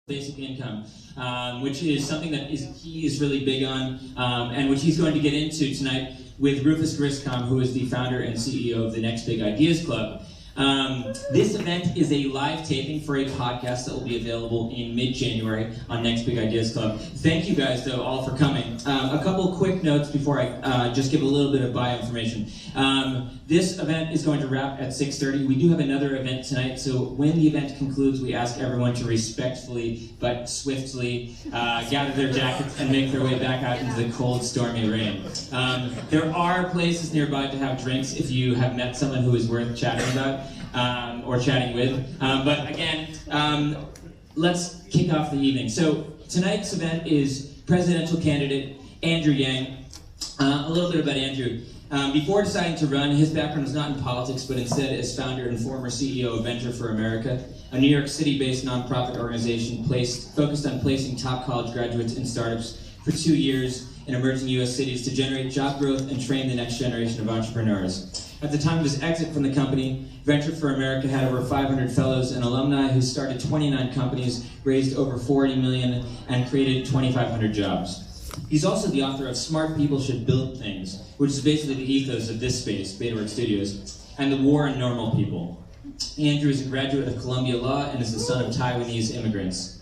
basic income, which is something that he is really big on, and which he's going to get into tonight with Rufus Griscom, who is the founder and CEO of the Next Big Ideas Club. This event is a live taping for a podcast that will be available in mid-January on Next Big Ideas Club. Thank you guys, though, all for coming. A couple quick notes before I just give a little bit of bio information. This event is going to wrap at 6:30. We do have another event tonight, so when the event concludes, we ask everyone to respectfully but swiftly gather their jackets and make their way back out into the cold, stormy rain. There are places nearby to have drinks if you have met someone who is worth chatting about. Or chatting with. But again, let's kick off the evening. So tonight's event is presidential candidate Andrew Yang. A little bit about Andrew. Before deciding to run, his background was not in politics, but instead as founder and former CEO of Venture for America, a New York City-based nonprofit organization focused on placing top college graduates in startups for 2 years in emerging U.S. cities to generate job growth and train the next generation of entrepreneurs. At the time of his exit from the company, Venture for America had over 500 fellows and alumni who started 29 companies, raised over $40 million, and created 2,500 jobs. He's also the author of Smart People Should Build Things, which is basically the ethos of this space, Betaworks Studios, and The War on Normal People. Andrew is a graduate of Columbia Law and is the son of Taiwanese immigrants.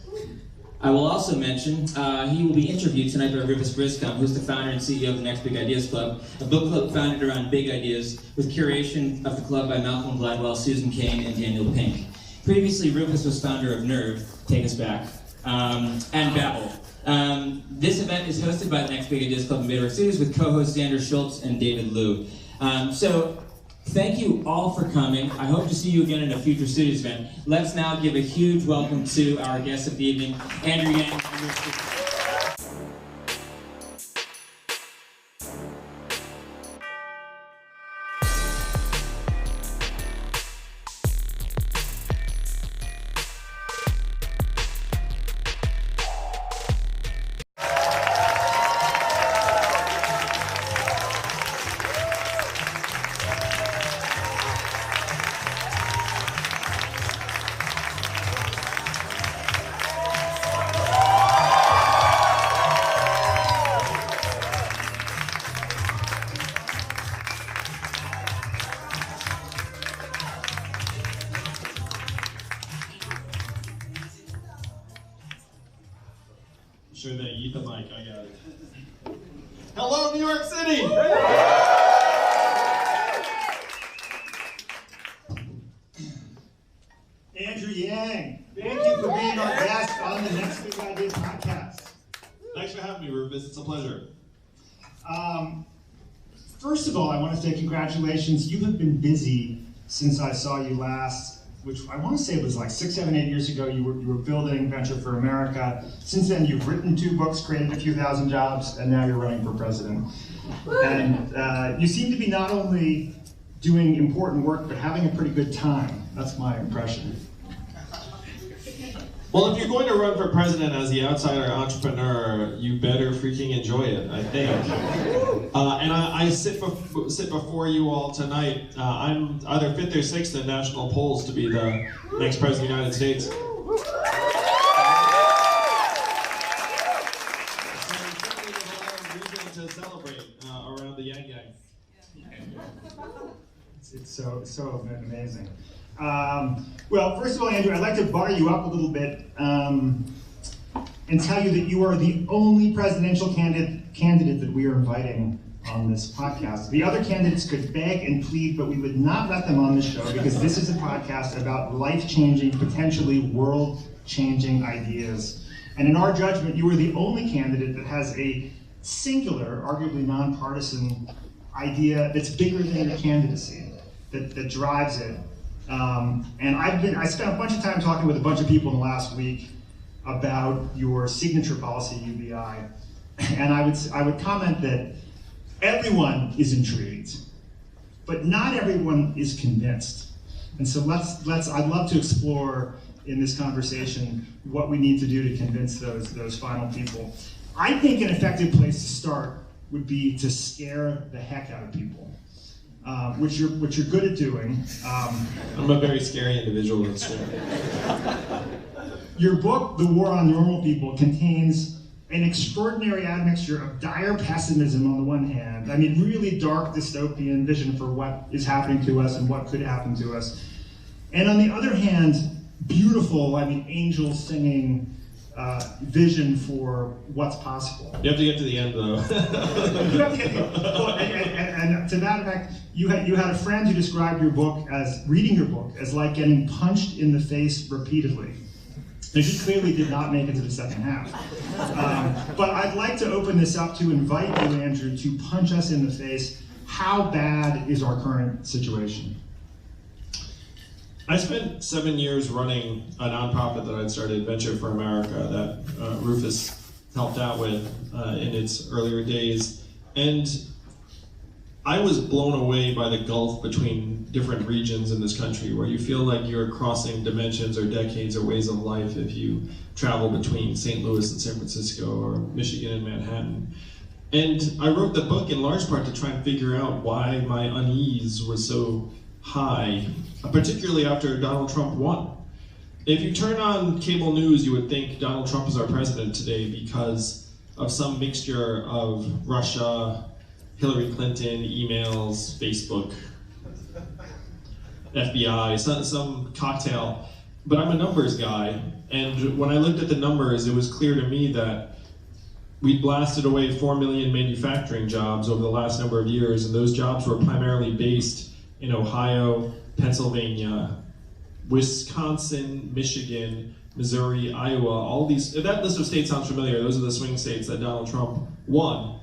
I will also mention, he will be interviewed tonight by Rufus Griscom, who's the founder and CEO of the Next Big Ideas Club, a book club founded around big ideas, with curation of the club by Malcolm Gladwell, Susan Cain, and Daniel Pink. Previously, Rufus was founder of Nerve, take us back, and Babel. This event is hosted by the Next Big Ideas Club in Betaworks Studios with co-hosts Xander Schultz and David Liu. Thank you all for coming. I hope to see you again in a future Studios event. Let's now give a huge welcome to our guest of the evening, Andrew Yang. Sure they eat the mic, I got it. Hello, New York City! Andrew Yang, thank you for being our guest on the Next Big Ideas podcast. Thanks for having me, Rufus. It's a pleasure. First of all, I want to say congratulations. You have been busy since I saw you last, which I want to say was like 6, 7, 8 years ago. You were building Venture for America. Since then, you've written 2 books, created a few thousand jobs, and now you're running for president. And you seem to be not only doing important work, but having a pretty good time. That's my impression. Well, if you're going to run for president as the outsider entrepreneur, you better freaking enjoy it, I think. And I sit before you all tonight. I'm either 5th or 6th in national polls to be the next president of the United States. So reason to celebrate around the Yang Yang. It's so amazing. Well, first of all, Andrew, I'd like to bar you up a little bit and tell you that you are the only presidential candidate that we are inviting on this podcast. The other candidates could beg and plead, but we would not let them on the show because this is a podcast about life-changing, potentially world-changing ideas. And in our judgment, you are the only candidate that has a singular, arguably nonpartisan idea that's bigger than your candidacy, that drives it. And I spent a bunch of time talking with a bunch of people in the last week about your signature policy, UBI, and I would comment that everyone is intrigued, but not everyone is convinced. And so I'd love to explore in this conversation what we need to do to convince those final people. I think an effective place to start would be to scare the heck out of people. Which you're good at doing. I'm a very scary individual. your book, The War on Normal People, contains an extraordinary admixture of dire pessimism on the one hand, I mean really dark dystopian vision for what is happening to us and what could happen to us. And on the other hand, beautiful, I mean angels singing vision for what's possible. You have to get to the end though. You have to get to the, well, and to that effect, you had a friend who described your book as, reading your book, as like getting punched in the face repeatedly. And he clearly did not make it to the second half. But I'd like to open this up to invite you, Andrew, to punch us in the face. How bad is our current situation? I spent 7 years running a nonprofit that I'd started, Venture for America, that Rufus helped out with in its earlier days. And I was blown away by the gulf between different regions in this country, where you feel like you're crossing dimensions or decades or ways of life if you travel between St. Louis and San Francisco or Michigan and Manhattan. And I wrote the book in large part to try and figure out why my unease was so high, particularly after Donald Trump won. If you turn on cable news, you would think Donald Trump is our president today because of some mixture of Russia, Hillary Clinton, emails, Facebook, FBI, some cocktail. But I'm a numbers guy, and when I looked at the numbers, it was clear to me that we blasted away 4 million manufacturing jobs over the last number of years, and those jobs were primarily based in Ohio, Pennsylvania, Wisconsin, Michigan, Missouri, Iowa, all these. If that list of states sounds familiar, those are the swing states that Donald Trump won.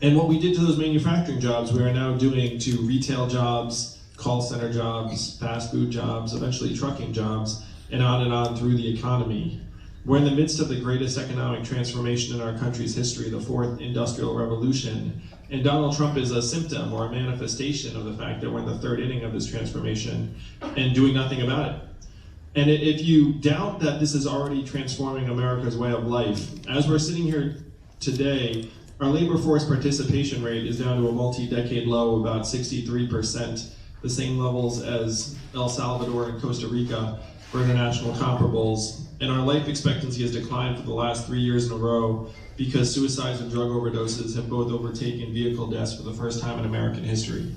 And what we did to those manufacturing jobs, we are now doing to retail jobs, call center jobs, fast food jobs, eventually trucking jobs, and on through the economy. We're in the midst of the greatest economic transformation in our country's history, the fourth industrial revolution. And Donald Trump is a symptom or a manifestation of the fact that we're in the third inning of this transformation and doing nothing about it. And if you doubt that this is already transforming America's way of life, as we're sitting here today, our labor force participation rate is down to a multi-decade low, about 63%, the same levels as El Salvador and Costa Rica for international comparables. And our life expectancy has declined for the last 3 years in a row because suicides and drug overdoses have both overtaken vehicle deaths for the first time in American history.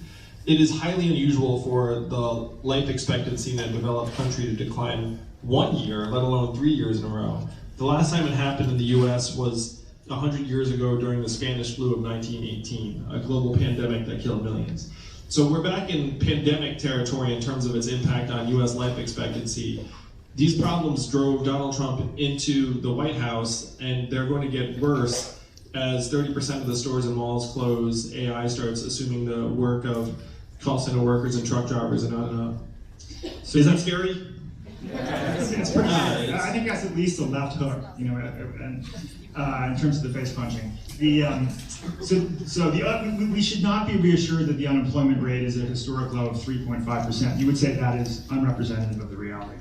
It is highly unusual for the life expectancy in a developed country to decline 1 year, let alone 3 years in a row. The last time it happened in the US was 100 years ago during the Spanish flu of 1918, a global pandemic that killed millions. So we're back in pandemic territory in terms of its impact on US life expectancy. These problems drove Donald Trump into the White House, and they're going to get worse as 30% of the stores and malls close, AI starts assuming the work of call center workers and truck drivers and on and on. So is that scary? It's pretty scary. I think that's at least a left hook, you know, in terms of the face punching. We should not be reassured that the unemployment rate is at a historic low of 3.5%. You would say that is unrepresentative of the reality.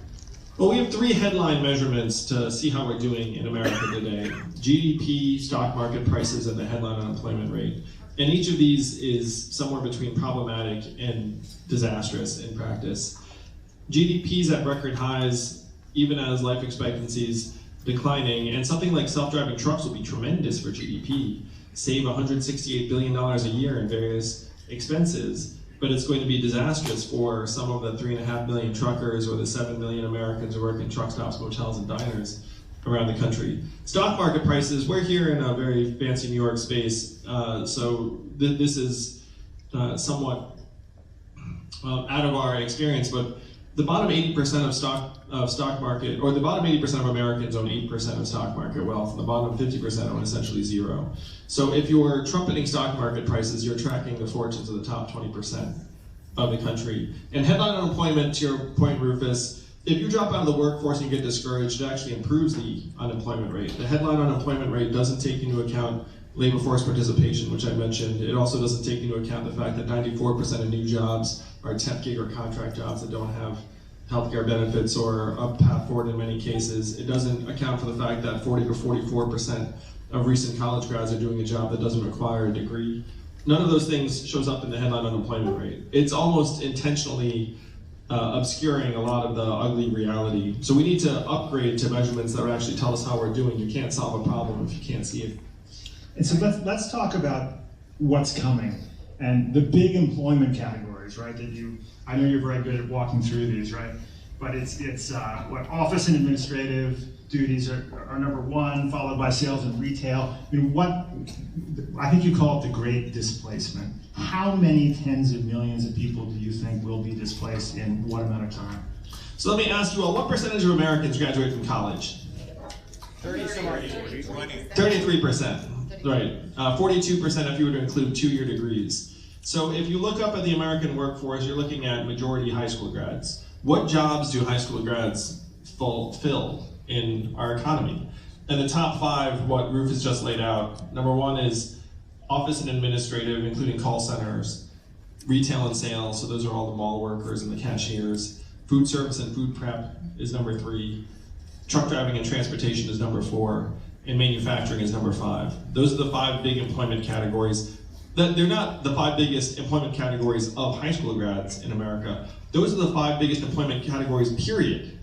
Well, we have 3 headline measurements to see how we're doing in America today: GDP, stock market prices, and the headline unemployment rate. And each of these is somewhere between problematic and disastrous in practice. GDP's at record highs, even as life expectancy's declining, and something like self-driving trucks will be tremendous for GDP, save $168 billion a year in various expenses, but it's going to be disastrous for some of the 3.5 million truckers or the 7 million Americans who work in truck stops, motels, and diners around the country. Stock market prices, we're here in a very fancy New York space, so this is somewhat out of our experience, but the bottom 80% of stock market, or the bottom 80% of Americans own 8% of stock market wealth, and the bottom 50% own essentially zero. So if you're trumpeting stock market prices, you're tracking the fortunes of the top 20% of the country. And headline unemployment, to your point, Rufus, if you drop out of the workforce and you get discouraged, it actually improves the unemployment rate. The headline unemployment rate doesn't take into account labor force participation, which I mentioned. It also doesn't take into account the fact that 94% of new jobs are temp gig or contract jobs that don't have healthcare benefits or a path forward in many cases. It doesn't account for the fact that 40 to 44% of recent college grads are doing a job that doesn't require a degree. None of those things shows up in the headline unemployment rate. It's almost intentionally obscuring a lot of the ugly reality. So we need to upgrade to measurements that would actually tell us how we're doing. You can't solve a problem if you can't see it. And so let's talk about what's coming and the big employment categories, right? I know you're very good at walking through these, right? But it's what office and administrative duties are number one, followed by sales and retail. I think you call it the great displacement. How many tens of millions of people do you think will be displaced in what amount of time? So let me ask you all, what percentage of Americans graduate from college? 33%, right. 42% if you were to include 2-year degrees. So if you look up at the American workforce, you're looking at majority high school grads. What jobs do high school grads fill in our economy? And the top 5, what Rufus just laid out, number 1 is office and administrative, including call centers, retail and sales, so those are all the mall workers and the cashiers. Food service and food prep is number 3. Truck driving and transportation is number 4. And manufacturing is number 5. Those are the 5 big employment categories. They're not the 5 biggest employment categories of high school grads in America. Those are the 5 biggest employment categories, period.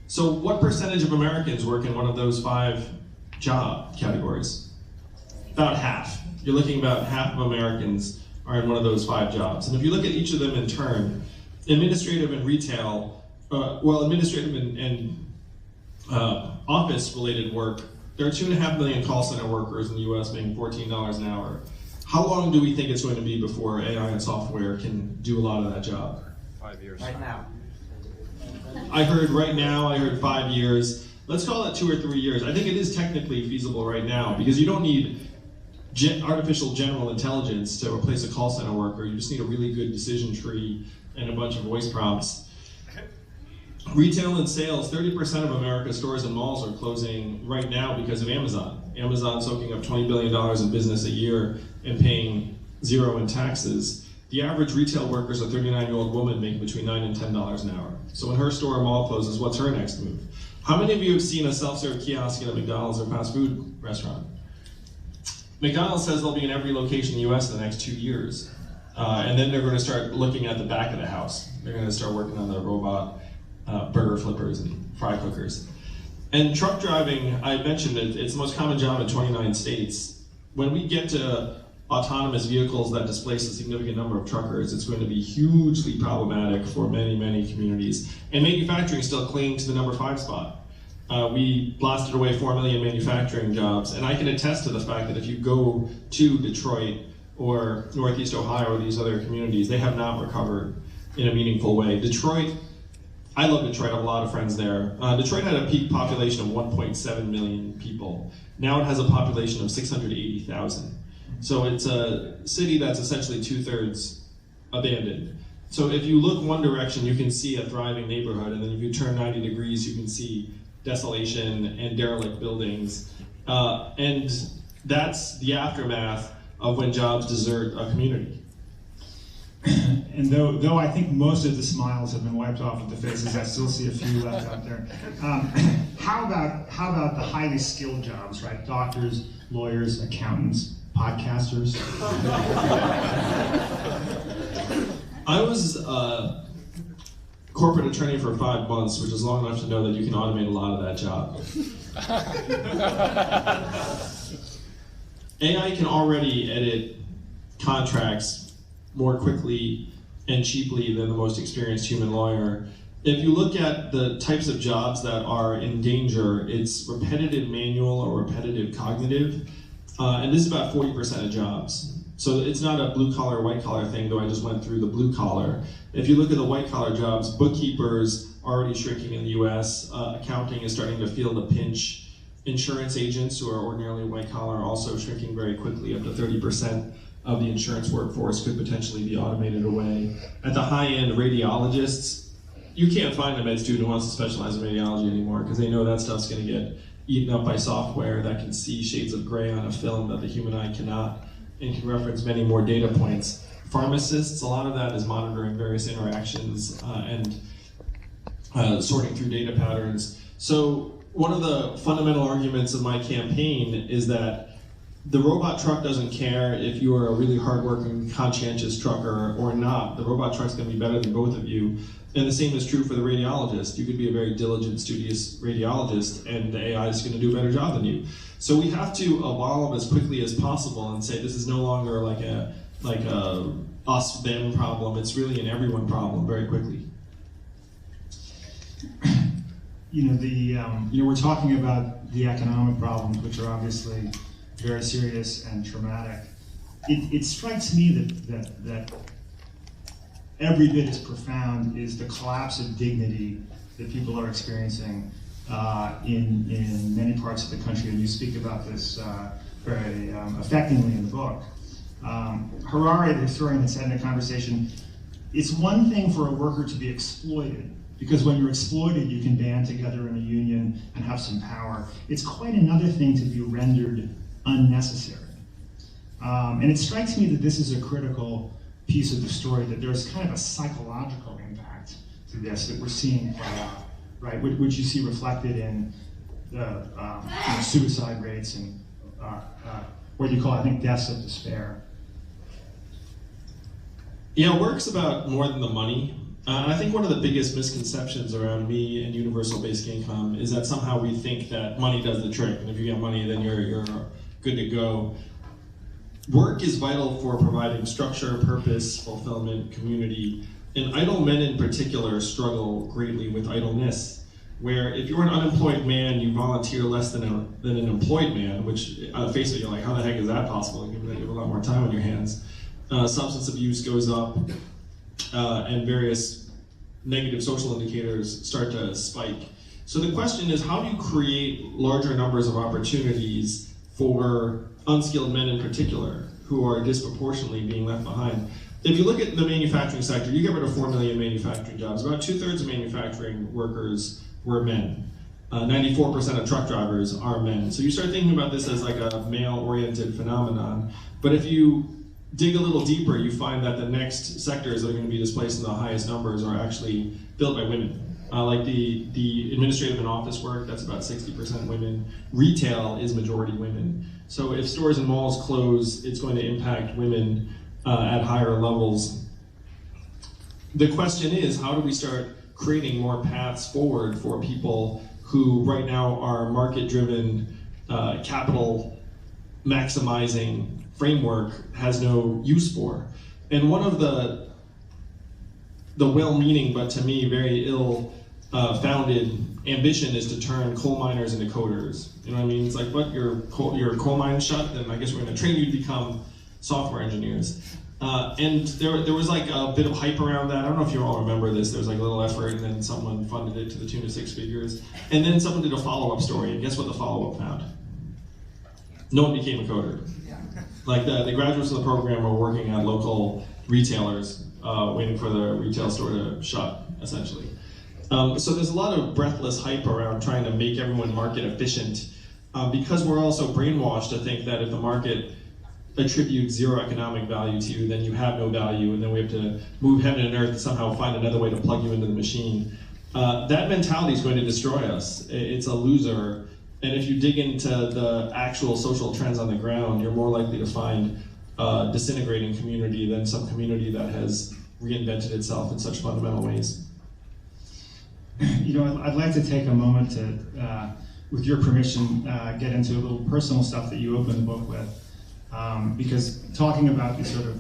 So what percentage of Americans work in one of those 5 job categories? About half. You're looking about half of Americans are in one of those 5 jobs. And if you look at each of them in turn, administrative and retail, administrative and office-related work, there are 2.5 million call center workers in the US making $14 an hour. How long do we think it's going to be before AI and software can do a lot of that job? 5 years. Right now. I heard right now, I heard 5 years. Let's call it 2 or 3 years. I think it is technically feasible right now because you don't need artificial general intelligence to replace a call center worker. You just need a really good decision tree and a bunch of voice prompts. Retail and sales, 30% of America's stores and malls are closing right now because of Amazon. Amazon soaking up $20 billion in business a year and paying 0 in taxes. The average retail worker is a 39-year-old woman making between $9 and $10 an hour. So when her store or mall closes, what's her next move? How many of you have seen a self-serve kiosk at a McDonald's or fast food restaurant? McDonald's says they'll be in every location in the US in the next 2 years. And then they're going to start looking at the back of the house. They're going to start working on the robot burger flippers and fry cookers. And truck driving, I mentioned it, it's the most common job in 29 states. When we get to autonomous vehicles that displace a significant number of truckers, it's going to be hugely problematic for many, many communities. And manufacturing still clinging to the number 5 spot. We blasted away 4 million manufacturing jobs, and I can attest to the fact that if you go to Detroit or Northeast Ohio or these other communities, they have not recovered in a meaningful way. Detroit, I love Detroit, I have a lot of friends there. Detroit had a peak population of 1.7 million people. Now it has a population of 680,000. So it's a city that's essentially 2/3 abandoned. So if you look one direction, you can see a thriving neighborhood, and then if you turn 90 degrees, you can see desolation and derelict buildings. And that's the aftermath of when jobs desert a community. And though I think most of the smiles have been wiped off of the faces, I still see a few left out there. How about the highly skilled jobs, right? Doctors, lawyers, accountants, podcasters. I was a corporate attorney for 5 months, which is long enough to know that you can automate a lot of that job. AI can already edit contracts more quickly and cheaply than the most experienced human lawyer. If you look at the types of jobs that are in danger, it's repetitive manual or repetitive cognitive, and this is about 40% of jobs. So it's not a blue collar, white collar thing, though I just went through the blue collar. If you look at the white collar jobs, bookkeepers are already shrinking in the US, accounting is starting to feel the pinch. Insurance agents, who are ordinarily white collar, are also shrinking very quickly. Up to 30% of the insurance workforce could potentially be automated away. At the high end, radiologists, you can't find a med student who wants to specialize in radiology anymore because they know that stuff's going to get eaten up by software that can see shades of gray on a film that the human eye cannot, and can reference many more data points. Pharmacists, a lot of that is monitoring various interactions and sorting through data patterns. So one of the fundamental arguments of my campaign is that the robot truck doesn't care if you are a really hardworking, conscientious trucker or not. The robot truck's going to be better than both of you. And the same is true for the radiologist. You could be a very diligent, studious radiologist, and the AI is going to do a better job than you. So we have to evolve as quickly as possible and say this is no longer like a us-them problem. It's really an everyone problem very quickly. We're talking about the economic problems, which are obviously very serious and traumatic. It strikes me that every bit as profound is the collapse of dignity that people are experiencing in many parts of the country, and you speak about this very affectingly in the book. Harari, the historian, had said in a conversation, it's one thing for a worker to be exploited, because when you're exploited, you can band together in a union and have some power. It's quite another thing to be rendered unnecessary. And it strikes me that this is a critical piece of the story, that there's kind of a psychological impact to this that we're seeing play out, right? Which you see reflected in the suicide rates and what you call, I think, deaths of despair. Yeah, work's about more than the money. I think one of the biggest misconceptions around me and universal basic income is that somehow we think that money does the trick, and if you get money, then you're good to go. Work is vital for providing structure, purpose, fulfillment, community, and idle men in particular struggle greatly with idleness, where if you're an unemployed man, you volunteer less than an employed man, which on the face of it, you're like, how the heck is that possible, given that you have a lot more time on your hands? Substance abuse goes up, and various negative social indicators start to spike. So the question is, how do you create larger numbers of opportunities for unskilled men in particular, who are disproportionately being left behind? If you look at the manufacturing sector, you get rid of 4 million manufacturing jobs. About 2/3 of manufacturing workers were men. 94% of truck drivers are men. So you start thinking about this as like a male-oriented phenomenon. But if you dig a little deeper, you find that the next sectors that are going to be displaced in the highest numbers are actually filled by women. Like the administrative and office work, that's about 60% women. Retail is majority women. So if stores and malls close, it's going to impact women at higher levels. The question is, how do we start creating more paths forward for people who right now are market-driven, capital maximizing framework has no use for? And one of the well-meaning, but to me very ill-founded ambition is to turn coal miners into coders. You know what I mean? It's like, what, your coal mine shut? Then I guess we're going to train you to become software engineers. And there was like a bit of hype around that. I don't know if you all remember this. There was like a little effort, and then someone funded it to the tune of 6 figures. And then someone did a follow-up story, and guess what the follow-up found? No one became a coder. Like the graduates of the program were working at local retailers, waiting for the retail store to shut, essentially. So there's a lot of breathless hype around trying to make everyone market efficient, because we're also brainwashed to think that if the market attributes zero economic value to you, then you have no value, and then we have to move heaven and earth to somehow find another way to plug you into the machine. That mentality is going to destroy us. It's a loser. And if you dig into the actual social trends on the ground, you're more likely to find a disintegrating community than some community that has reinvented itself in such fundamental ways. I'd like to take a moment to, with your permission, get into a little personal stuff that you open the book with. Because talking about the sort of,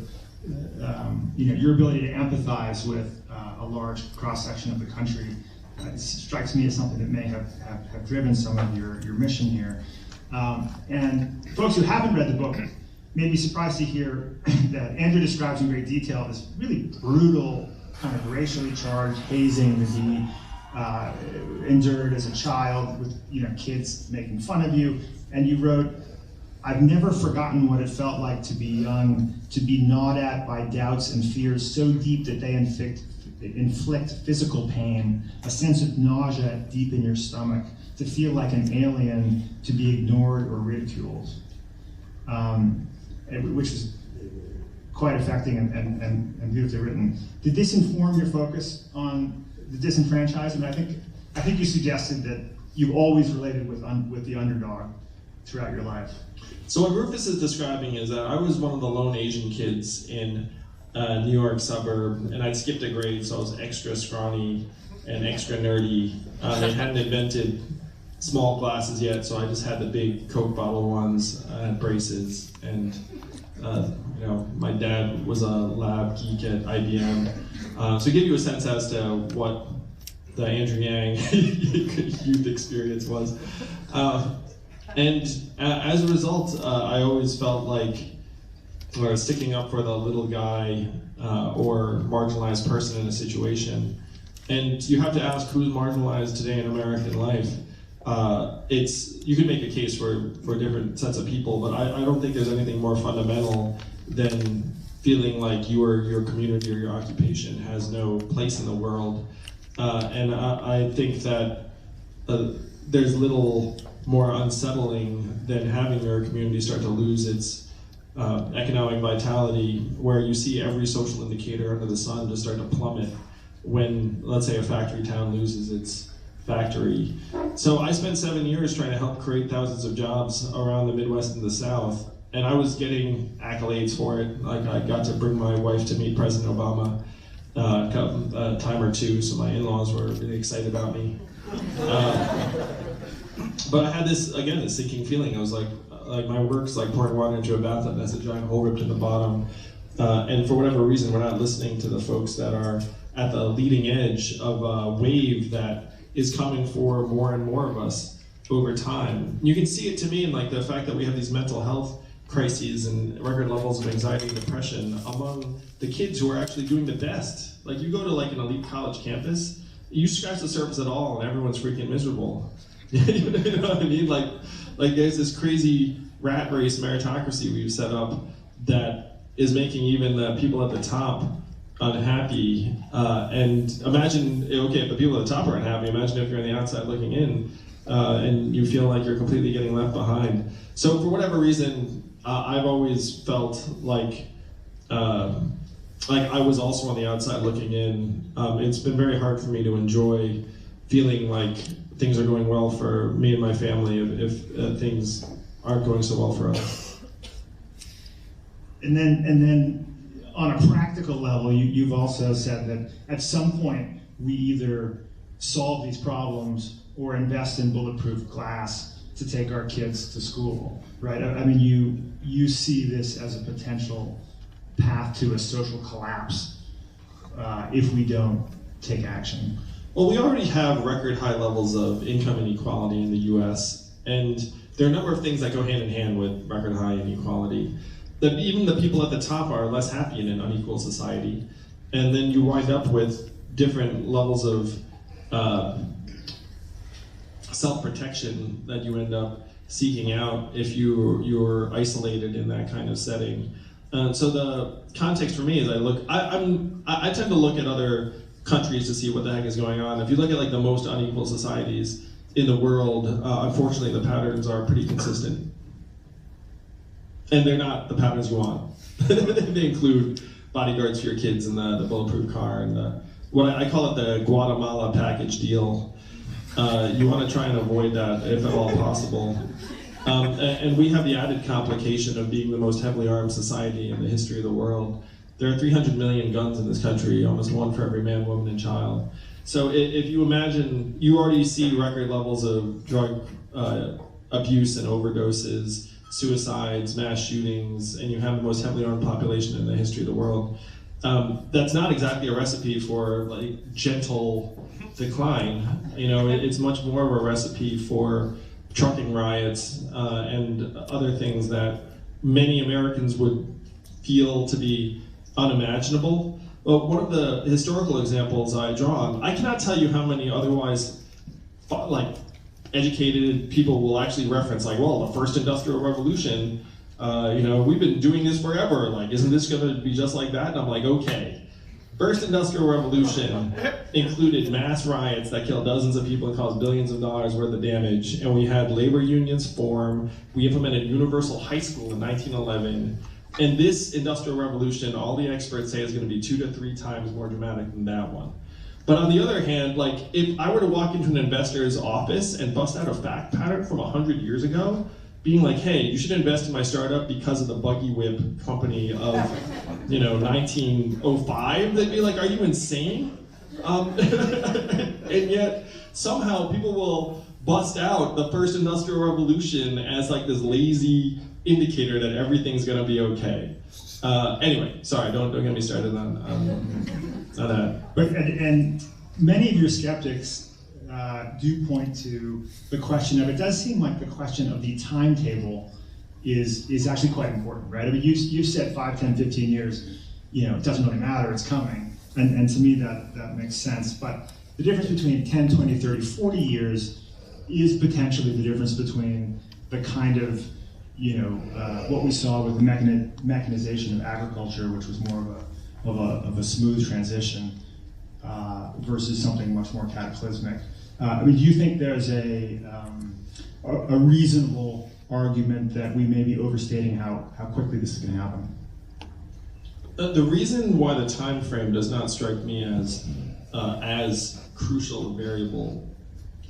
your ability to empathize with a large cross-section of the country, it strikes me as something that may have driven some of your mission here. And folks who haven't read the book may be surprised to hear that Andrew describes in great detail this really brutal, kind of racially charged hazing that he endured as a child with kids making fun of you. And you wrote, "I've never forgotten what it felt like to be young, to be gnawed at by doubts and fears so deep that they inflict physical pain, a sense of nausea deep in your stomach, to feel like an alien, to be ignored or ridiculed," which was quite affecting and beautifully written. Did this inform your focus on the disenfranchised? I think you suggested that you've always related with the underdog throughout your life. So what Rufus is describing is that I was one of the lone Asian kids in New York suburb, and I'd skipped a grade, so I was extra scrawny and extra nerdy. They hadn't invented small glasses yet, so I just had the big Coke bottle ones. I had braces, and my dad was a lab geek at IBM. So give you a sense as to what the Andrew Yang youth experience was. And as a result, I always felt like sticking up for the little guy or marginalized person in a situation. And you have to ask who's marginalized today in American life. You could make a case for different sets of people, but I don't think there's anything more fundamental than feeling like your community or your occupation has no place in the world. And I think that there's little more unsettling than having your community start to lose its economic vitality, where you see every social indicator under the sun just start to plummet when, let's say, a factory town loses its factory. So I spent 7 years trying to help create thousands of jobs around the Midwest and the South, and I was getting accolades for it. Like, I got to bring my wife to meet President Obama a time or two, so my in-laws were really excited about me. But I had this sinking feeling. I was like my work's like pouring water into a bathtub and has a giant hole ripped in the bottom. And for whatever reason, we're not listening to the folks that are at the leading edge of a wave that is coming for more and more of us over time. You can see it to me in like the fact that we have these mental health crises and record levels of anxiety and depression among the kids who are actually doing the best. Like, you go to like an elite college campus, you scratch the surface at all and everyone's freaking miserable. You know what I mean? Like there's this crazy rat race meritocracy we've set up that is making even the people at the top unhappy. And imagine, okay, if the people at the top are unhappy, imagine if you're on the outside looking in and you feel like you're completely getting left behind. So for whatever reason, I've always felt like I was also on the outside looking in. It's been very hard for me to enjoy feeling like things are going well for me and my family if things aren't going so well for us. And then on a practical level, you've also said that at some point we either solve these problems or invest in bulletproof glass to take our kids to school, right? I mean, you see this as a potential path to a social collapse if we don't take action. Well, we already have record high levels of income inequality in the US, and there are a number of things that go hand in hand with record high inequality. That even the people at the top are less happy in an unequal society, and then you wind up with different levels of self-protection that you end up seeking out if you're isolated in that kind of setting. So the context for me is I tend to look at other countries to see what the heck is going on. If you look at like the most unequal societies in the world, unfortunately the patterns are pretty consistent. And they're not the patterns you want. They include bodyguards for your kids and the bulletproof car and what I call it the Guatemala package deal. You want to try and avoid that if at all possible. And we have the added complication of being the most heavily armed society in the history of the world. There are 300 million guns in this country, almost one for every man, woman, and child. So if you imagine, you already see record levels of drug abuse and overdoses, suicides, mass shootings, and you have the most heavily armed population in the history of the world. That's not exactly a recipe for like gentle decline. You know, it's much more of a recipe for trucking riots and other things that many Americans would feel to be unimaginable. Well, one of the historical examples I draw on, I cannot tell you how many otherwise like educated people will actually reference, like, well, the first industrial revolution, we've been doing this forever, like, isn't this gonna be just like that? And I'm like, okay. First industrial revolution included mass riots that killed dozens of people and caused billions of dollars worth of damage, and we had labor unions form, we implemented universal high school in 1911, and this industrial revolution, all the experts say, is gonna be 2 to 3 times more dramatic than that one. But on the other hand, like, if I were to walk into an investor's office and bust out a fact pattern from 100 years ago, being like, hey, you should invest in my startup because of the buggy whip company of 1905, they'd be like, are you insane? And yet, somehow people will bust out the first industrial revolution as like this lazy indicator that everything's gonna be okay. Anyway, sorry, don't get me started on that. But, and many of your skeptics do point to the question of, it does seem like the question of the timetable is actually quite important, right? I mean, you said 5, 10, 15 years, it doesn't really matter, it's coming. And to me, that makes sense. But the difference between 10, 20, 30, 40 years is potentially the difference between the kind of, what we saw with the mechanization of agriculture, which was more of a smooth transition, versus something much more cataclysmic. I mean, do you think there's a reasonable argument that we may be overstating how quickly this is going to happen? The reason why the time frame does not strike me as crucial a variable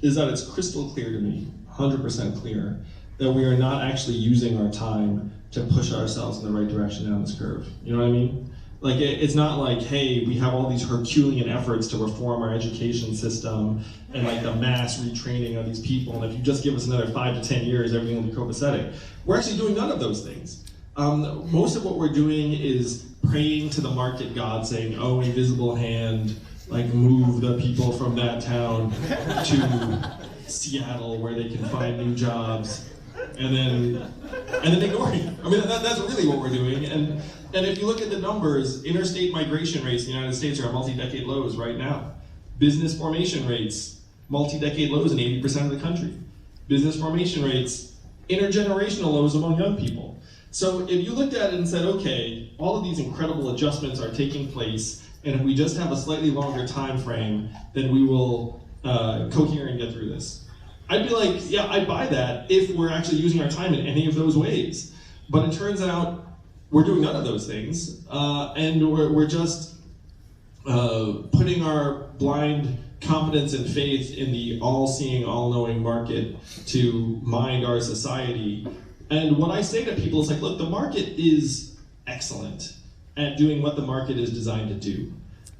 is that it's crystal clear to me, 100% clear, that we are not actually using our time to push ourselves in the right direction down this curve. You know what I mean? Like, it's not like, hey, we have all these Herculean efforts to reform our education system and like the mass retraining of these people, and if you just give us another 5 to 10 years, everything will be copacetic. We're actually doing none of those things. Most of what we're doing is praying to the market god, saying, oh, invisible hand, like move the people from that town to Seattle where they can find new jobs, and then ignoring. I mean, that's really what we're doing. And if you look at the numbers, interstate migration rates in the United States are at multi-decade lows right now. Business formation rates, multi-decade lows in 80% of the country. Business formation rates, intergenerational lows among young people. So if you looked at it and said, okay, all of these incredible adjustments are taking place, and if we just have a slightly longer time frame, then we will cohere and get through this. I'd be like, yeah, I'd buy that if we're actually using our time in any of those ways. But it turns out we're doing none of those things, and we're just putting our blind confidence and faith in the all-seeing, all-knowing market to mind our society. And what I say to people is like, look, the market is excellent at doing what the market is designed to do.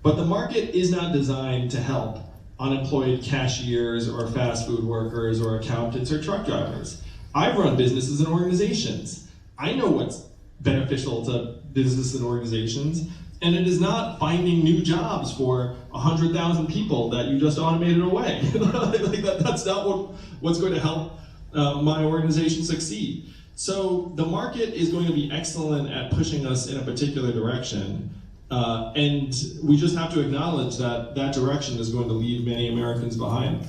But the market is not designed to help unemployed cashiers or fast food workers or accountants or truck drivers. I've run businesses and organizations. I know what's beneficial to businesses and organizations, and it is not finding new jobs for 100,000 people that you just automated away. That's not what's going to help my organization succeed. So the market is going to be excellent at pushing us in a particular direction, and we just have to acknowledge that that direction is going to leave many Americans behind.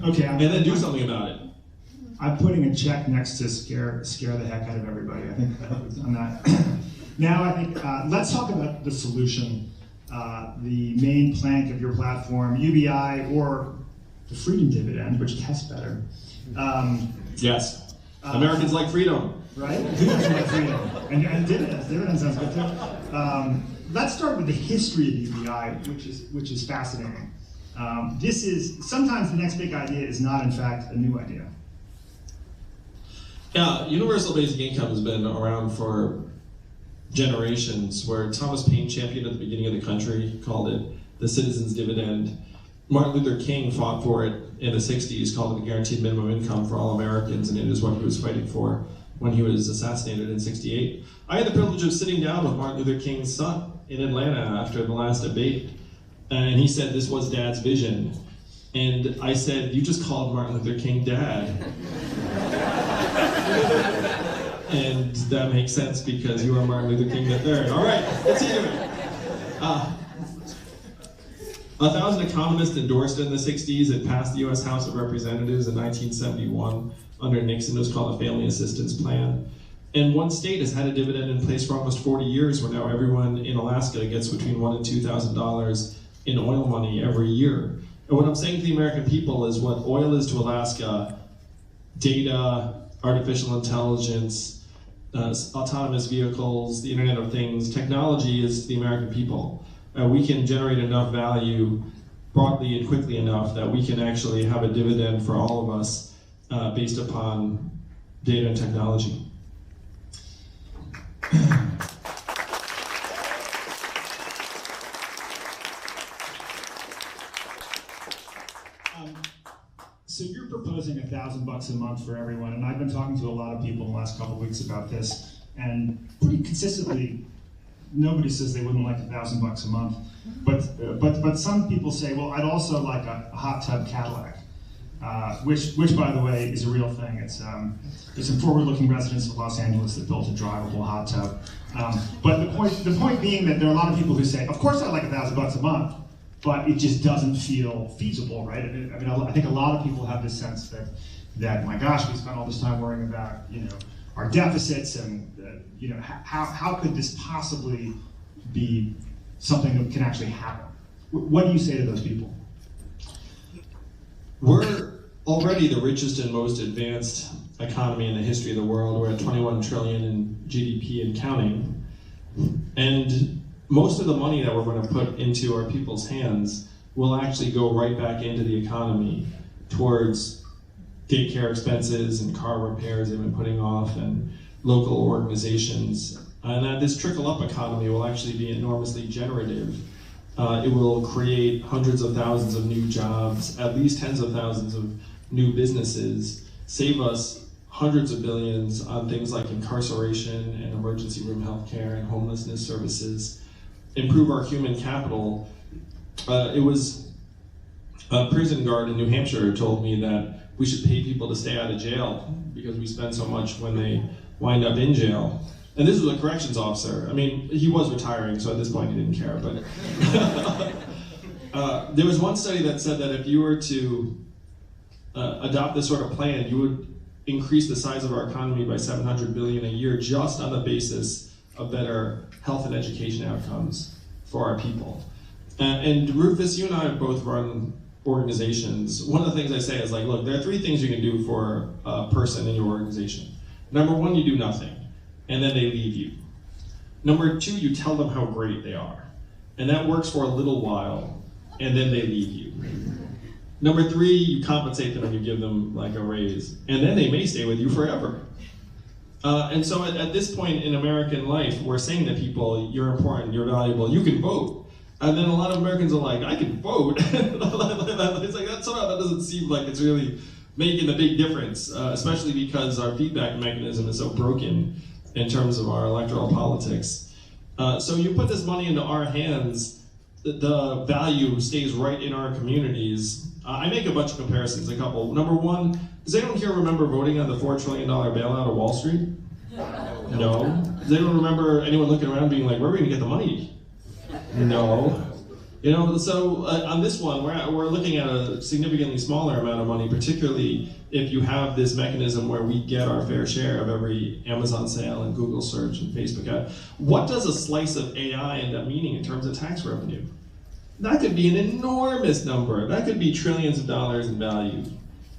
Okay, and then do something about it. I'm putting a check next to scare the heck out of everybody. I think on that. Now I think let's talk about the solution, the main plank of your platform, UBI or the freedom dividend, which tests better. Yes. Americans like freedom. Right? Americans like freedom. And dividends. Dividends sounds good too. Let's start with the history of UBI, which is fascinating. This is, sometimes the next big idea is not in fact a new idea. Yeah, universal basic income has been around for generations, where Thomas Paine championed at the beginning of the country, called it the citizen's dividend. Martin Luther King fought for it in the 60s, called it the guaranteed minimum income for all Americans, and it is what he was fighting for when he was assassinated in 68. I had the privilege of sitting down with Martin Luther King's son in Atlanta after the last debate, and he said this was Dad's vision. And I said, you just called Martin Luther King Dad. And that makes sense because you are Martin Luther King III. All right, let's see it. 1,000 economists endorsed it in the 60s. It passed the US House of Representatives in 1971 under Nixon. It was called the Family Assistance Plan. And one state has had a dividend in place for almost 40 years, where now everyone in Alaska gets between $1,000 and $2,000 in oil money every year. And what I'm saying to the American people is what oil is to Alaska, data, artificial intelligence, autonomous vehicles, the Internet of Things, technology is to the American people. We can generate enough value broadly and quickly enough that we can actually have a dividend for all of us based upon data and technology. So you're proposing $1,000 a month for everyone, and I've been talking to a lot of people in the last couple of weeks about this, and pretty consistently, nobody says they wouldn't like $1,000 a month. But some people say, well, I'd also like a hot tub Cadillac, which by the way is a real thing. It's there's some forward-looking residents of Los Angeles that built a drivable hot tub. But the point being that there are a lot of people who say, of course I'd like $1,000 a month, but it just doesn't feel feasible, right? I mean, I think a lot of people have this sense that my gosh, we spent all this time worrying about, our deficits and, how could this possibly be something that can actually happen? What do you say to those people? We're already the richest and most advanced economy in the history of the world. We're at 21 trillion in GDP and counting. And most of the money that we're going to put into our people's hands will actually go right back into the economy towards daycare expenses and car repairs they've been putting off and local organizations. And that this trickle-up economy will actually be enormously generative. It will create hundreds of thousands of new jobs, at least tens of thousands of new businesses, save us hundreds of billions on things like incarceration and emergency room healthcare and homelessness services, improve our human capital. It was a prison guard in New Hampshire who told me that we should pay people to stay out of jail because we spend so much when they wind up in jail. And this was a corrections officer. I mean, he was retiring, so at this point he didn't care. But there was one study that said that if you were to adopt this sort of plan, you would increase the size of our economy by $700 billion a year just on the basis of better health and education outcomes for our people. And Rufus, you and I have both run organizations. One of the things I say is like, look, there are three things you can do for a person in your organization. Number one, you do nothing, and then they leave you. Number two, you tell them how great they are, and that works for a little while, and then they leave you. Number three, you compensate them and you give them like a raise, and then they may stay with you forever. And so at this point in American life, we're saying to people, you're important, you're valuable, you can vote. And then a lot of Americans are like, I can vote. It's like, that doesn't seem like it's really making a big difference, especially because our feedback mechanism is so broken in terms of our electoral politics. So you put this money into our hands, the value stays right in our communities. I make a bunch of comparisons, a couple. Number one, does anyone here remember voting on the $4 trillion bailout of Wall Street? No. Does anyone remember anyone looking around being like, where are we gonna get the money? No. So on this one, we're looking at a significantly smaller amount of money, particularly if you have this mechanism where we get our fair share of every Amazon sale and Google search and Facebook ad. What does a slice of AI end up meaning in terms of tax revenue? That could be an enormous number. That could be trillions of dollars in value.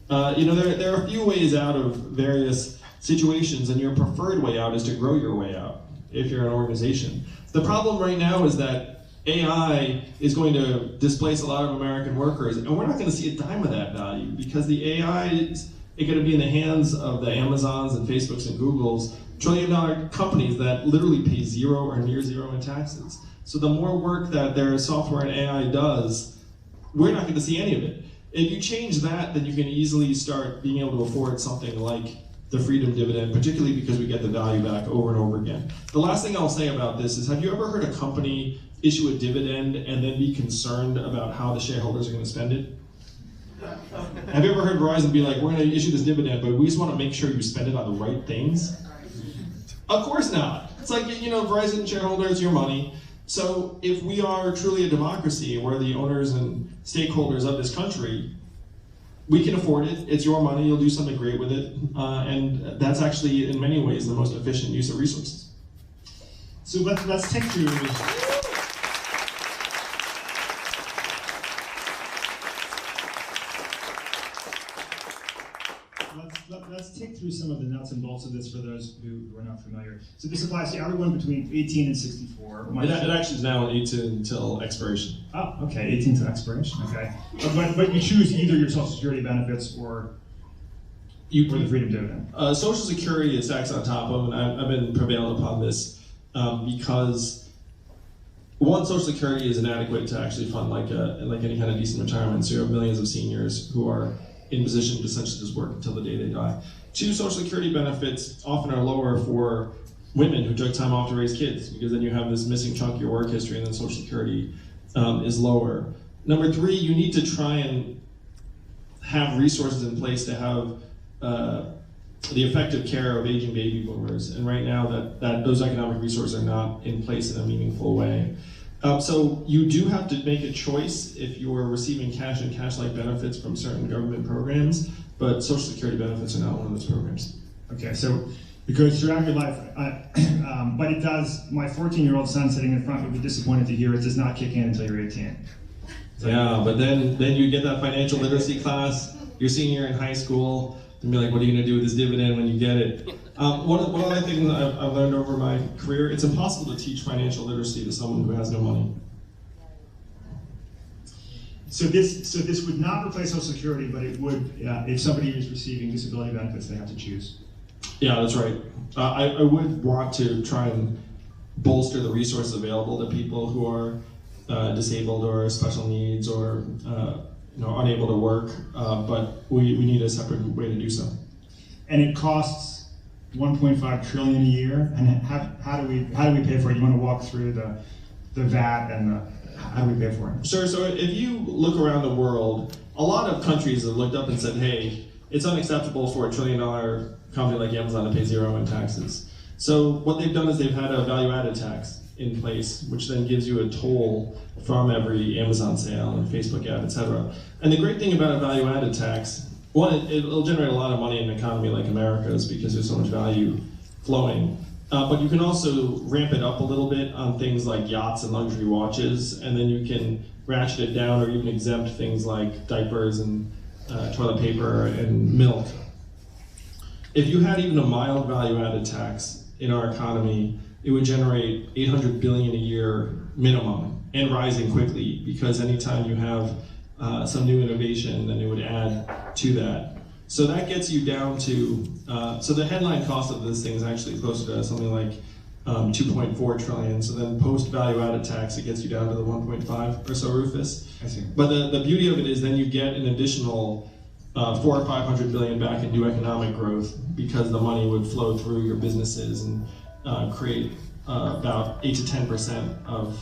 There are a few ways out of various situations, and your preferred way out is to grow your way out if you're an organization. The problem right now is that AI is going to displace a lot of American workers, and we're not going to see a dime of that value because the AI is going to be in the hands of the Amazons and Facebooks and Googles, trillion-dollar companies that literally pay zero or near zero in taxes. So the more work that their software and AI does, we're not going to see any of it. If you change that, then you can easily start being able to afford something like the freedom dividend, particularly because we get the value back over and over again. The last thing I'll say about this is, have you ever heard a company issue a dividend and then be concerned about how the shareholders are going to spend it? Have you ever heard Verizon be like, we're going to issue this dividend, but we just want to make sure you spend it on the right things? Of course not. It's like, Verizon shareholders, your money. So if we are truly a democracy, where the owners and stakeholders of this country, we can afford it, it's your money, you'll do something great with it, and that's actually, in many ways, the most efficient use of resources. So let's take through... Let's take through some of the nuts and bolts of this for those who are not familiar. So this applies to everyone between 18 and 64. It actually is now 18 until expiration. Oh, okay, 18 to expiration, okay. But you choose either your Social Security benefits or or the freedom dividend? Social Security is taxed on top of, and I've been prevalent upon this because one, Social Security is inadequate to actually fund like any kind of decent retirement. So you have millions of seniors who are in position to essentially just work until the day they die. Two, Social Security benefits often are lower for women who took time off to raise kids, because then you have this missing chunk of your work history, and then Social Security is lower. Number three, you need to try and have resources in place to have the effective care of aging baby boomers, and right now that those economic resources are not in place in a meaningful way. So you do have to make a choice if you are receiving cash and cash-like benefits from certain government programs, but Social Security benefits are not one of those programs. Okay, so it goes throughout your life, but it does. My 14-year-old son sitting in front would be disappointed to hear it does not kick in until you're 18. Yeah, but then you get that financial literacy class, your senior year in high school, and be like, what are you going to do with this dividend when you get it? One of the things I've learned over my career, it's impossible to teach financial literacy to someone who has no money. So this would not replace Social Security, but it would, if somebody is receiving disability benefits, they have to choose. Yeah, that's right. I would want to try and bolster the resources available to people who are disabled or special needs or unable to work, but we need a separate way to do so. And it costs 1.5 trillion a year. And how do we pay for it? You want to walk through the VAT and how do we pay for it? Sure. So if you look around the world, a lot of countries have looked up and said, hey, it's unacceptable for $1 trillion company like Amazon to pay zero in taxes. So what they've done is they've had a value-added tax in place, which then gives you a toll from every Amazon sale and Facebook ad, etc. And the great thing about a value-added tax, one, it'll generate a lot of money in an economy like America's because there's so much value flowing. But you can also ramp it up a little bit on things like yachts and luxury watches, and then you can ratchet it down or even exempt things like diapers and toilet paper and milk. If you had even a mild value-added tax in our economy, it would generate $800 billion a year minimum and rising quickly, because anytime you have some new innovation, then it would add to that. So that gets you down to, so the headline cost of this thing is actually closer to something like 2.4 trillion. So then post value added tax, it gets you down to the 1.5 or so, Rufus. I see. But the beauty of it is then you get an additional 400 or 500 billion back in new economic growth, because the money would flow through your businesses and create about 8 to 10% of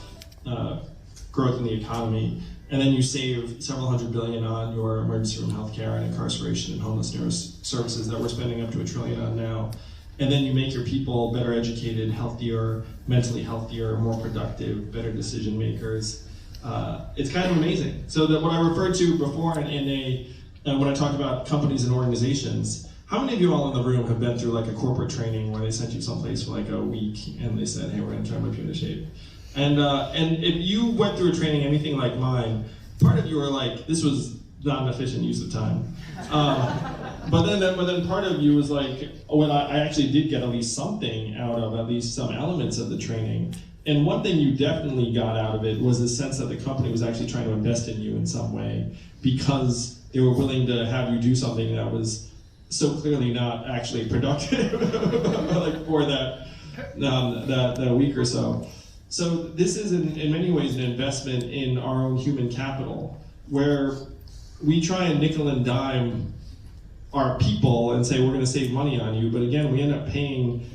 growth in the economy. And then you save several hundred billion on your emergency room healthcare and incarceration and homelessness services that we're spending up to $1 trillion on now. And then you make your people better educated, healthier, mentally healthier, more productive, better decision makers. It's kind of amazing. So that what I referred to before when I talked about companies and organizations, how many of you all in the room have been through like a corporate training where they sent you someplace for like a week and they said, hey, we're going to try and whip you into shape? And if you went through a training anything like mine, part of you were like, this was not an efficient use of time. But then part of you was like, oh, well, I actually did get at least something out of at least some elements of the training. And one thing you definitely got out of it was the sense that the company was actually trying to invest in you in some way, because they were willing to have you do something that was so clearly not actually productive like for that week or so. So this is in many ways an investment in our own human capital, where we try and nickel and dime our people and say we're going to save money on you, but again, we end up paying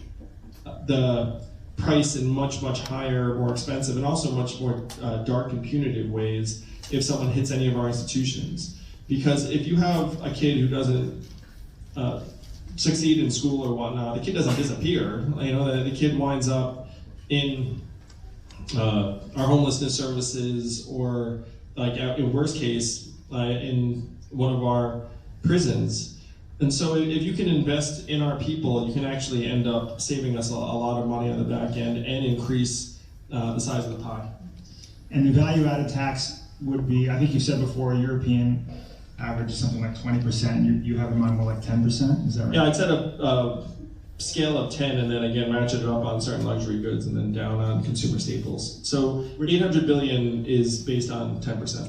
the price in much, much higher, more expensive, and also much more dark and punitive ways if someone hits any of our institutions. Because if you have a kid who doesn't succeed in school or whatnot, the kid doesn't disappear. You know, the kid winds up in our homelessness services, or like in worst case, in one of our prisons. And so if you can invest in our people, you can actually end up saving us a lot of money on the back end and increase the size of the pie. And the value-added tax would be, I think you said before, European average is something like 20%. You have in mind more like 10%, is that right? Yeah, I'd set a scale of 10 and then again ratchet it up on certain luxury goods and then down on consumer staples. So 800 billion is based on 10%.